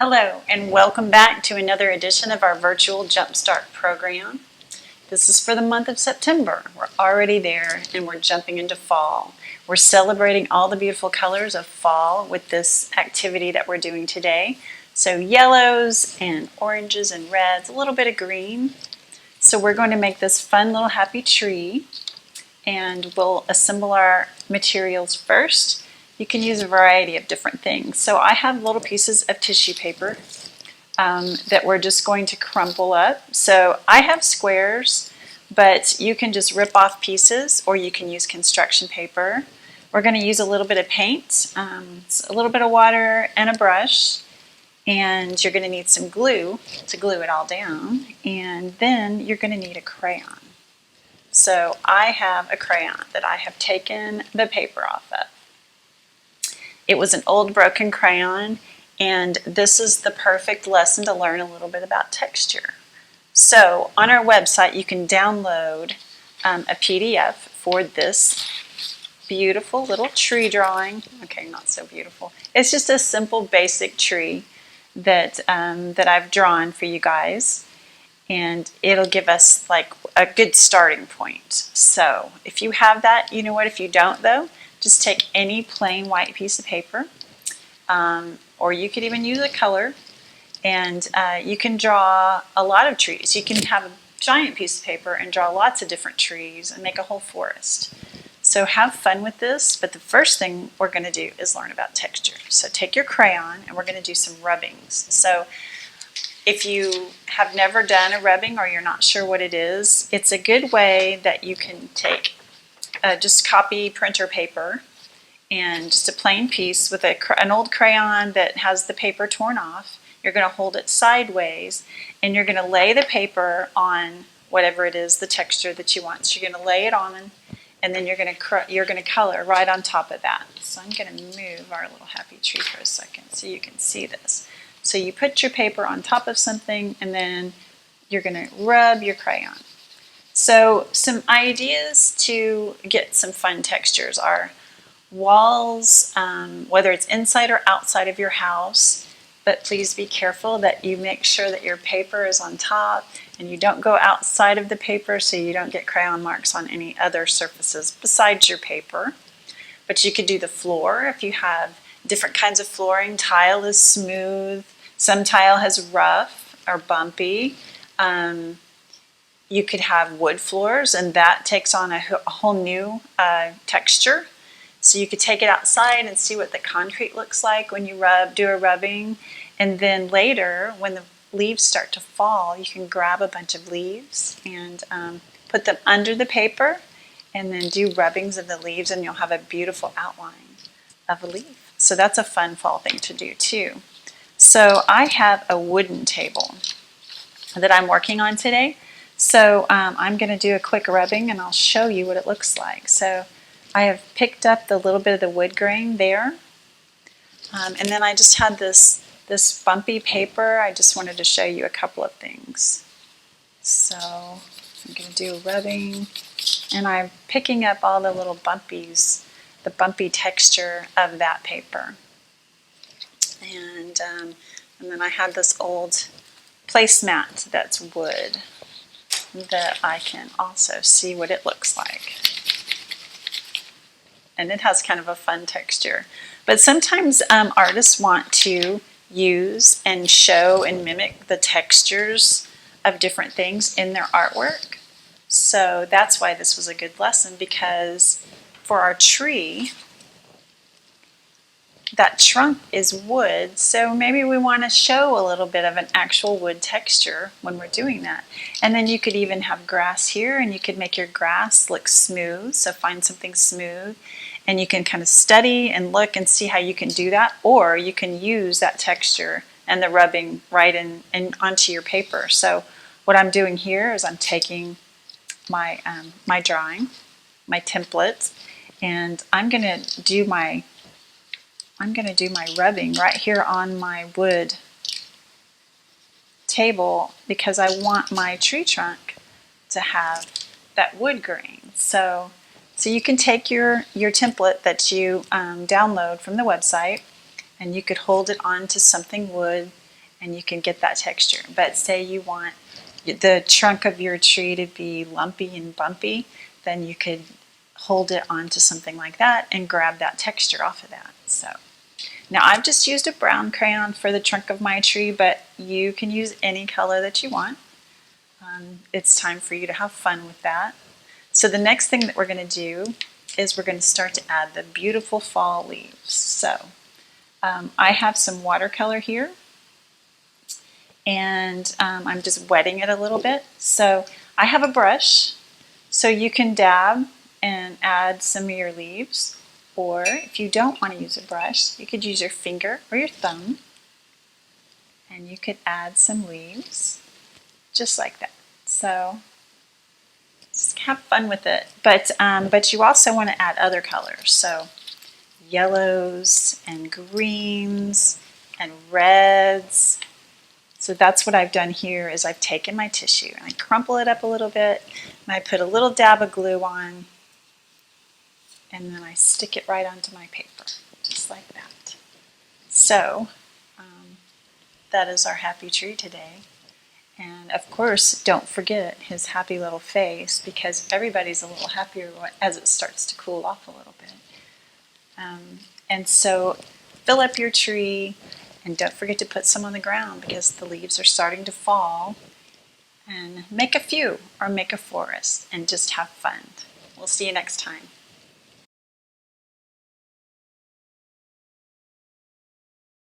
Hello and welcome back to another edition of our virtual Jumpstart program. This is for the month of September. We're already there and we're jumping into fall. We're celebrating all the beautiful colors of fall with this activity that we're doing today. So yellows and oranges and reds, a little bit of green. So we're going to make this fun little happy tree and we'll assemble our materials first. You can use a variety of different things. So I have little pieces of tissue paper that we're just going to crumple up. So I have squares, but you can just rip off pieces or you can use construction paper. We're going to use a little bit of paint, a little bit of water and a brush, and you're going to need some glue to glue it all down, and then you're going to need a crayon. So I have a crayon that I have taken the paper off of. It was an old broken crayon, and this is the perfect lesson to learn a little bit about texture. So on our website you can download a PDF for this beautiful little tree drawing. Okay, not so beautiful. It's just a simple basic tree that I've drawn for you guys, and it'll give us like a good starting point. So if you have that, you know what, if you don't though, just take any plain white piece of paper, or you could even use a color, and you can draw a lot of trees. You can have a giant piece of paper and draw lots of different trees and make a whole forest. So have fun with this, but the first thing we're going to do is learn about texture. So take your crayon and we're going to do some rubbings. So if you have never done a rubbing or you're not sure what it is, it's a good way that you can take just copy printer paper and just a plain piece with an old crayon that has the paper torn off. You're going to hold it sideways and you're going to lay the paper on whatever it is, the texture that you want. So you're going to lay it on, and then you're going to color right on top of that. So I'm going to move our little happy tree for a second so you can see this. So you put your paper on top of something and then you're going to rub your crayon. So some ideas to get some fun textures are walls, whether it's inside or outside of your house, but please be careful that you make sure that your paper is on top and you don't go outside of the paper so you don't get crayon marks on any other surfaces besides your paper. But you could do the floor if you have different kinds of flooring. Tile is smooth, some tile has rough or bumpy. You could have wood floors, and that takes on a whole new texture. So you could take it outside and see what the concrete looks like when you do a rubbing. And then later, when the leaves start to fall, you can grab a bunch of leaves and put them under the paper and then do rubbings of the leaves, and you'll have a beautiful outline of a leaf. So that's a fun fall thing to do too. So I have a wooden table that I'm working on today. So I'm going to do a quick rubbing and I'll show you what it looks like. So I have picked up the little bit of the wood grain there, and then I just had this bumpy paper. I just wanted to show you a couple of things. So I'm going to do a rubbing, and I'm picking up all the little bumpies, the bumpy texture of that paper. And then I had this old placemat that's wood that I can also see what it looks like. And it has kind of a fun texture. But sometimes artists want to use and show and mimic the textures of different things in their artwork. So that's why this was a good lesson, because for our tree, that trunk is wood, so maybe we want to show a little bit of an actual wood texture when we're doing that. And then you could even have grass here, and you could make your grass look smooth, so find something smooth, and you can kind of study and look and see how you can do that, or you can use that texture and the rubbing right in onto your paper. So what I'm doing here is I'm taking my my drawing, my template, and I'm going to do my rubbing right here on my wood table because I want my tree trunk to have that wood grain. So you can take your template that you download from the website, and you could hold it onto something wood and you can get that texture. But say you want the trunk of your tree to be lumpy and bumpy, then you could hold it onto something like that and grab that texture off of that. So now I've just used a brown crayon for the trunk of my tree, but you can use any color that you want. It's time for you to have fun with that. So the next thing that we're going to do is we're going to start to add the beautiful fall leaves. So I have some watercolor here, and I'm just wetting it a little bit. So I have a brush, so you can dab and add some of your leaves, or if you don't want to use a brush, you could use your finger or your thumb, and you could add some leaves just like that. So just have fun with it, but you also want to add other colors, so yellows and greens and reds. So that's what I've done here is I've taken my tissue and I crumple it up a little bit and I put a little dab of glue on, and then I stick it right onto my paper, just like that. So that is our happy tree today. And of course, don't forget his happy little face, because everybody's a little happier as it starts to cool off a little bit. And so fill up your tree, and don't forget to put some on the ground because the leaves are starting to fall. And make a few, or make a forest, and just have fun. We'll see you next time.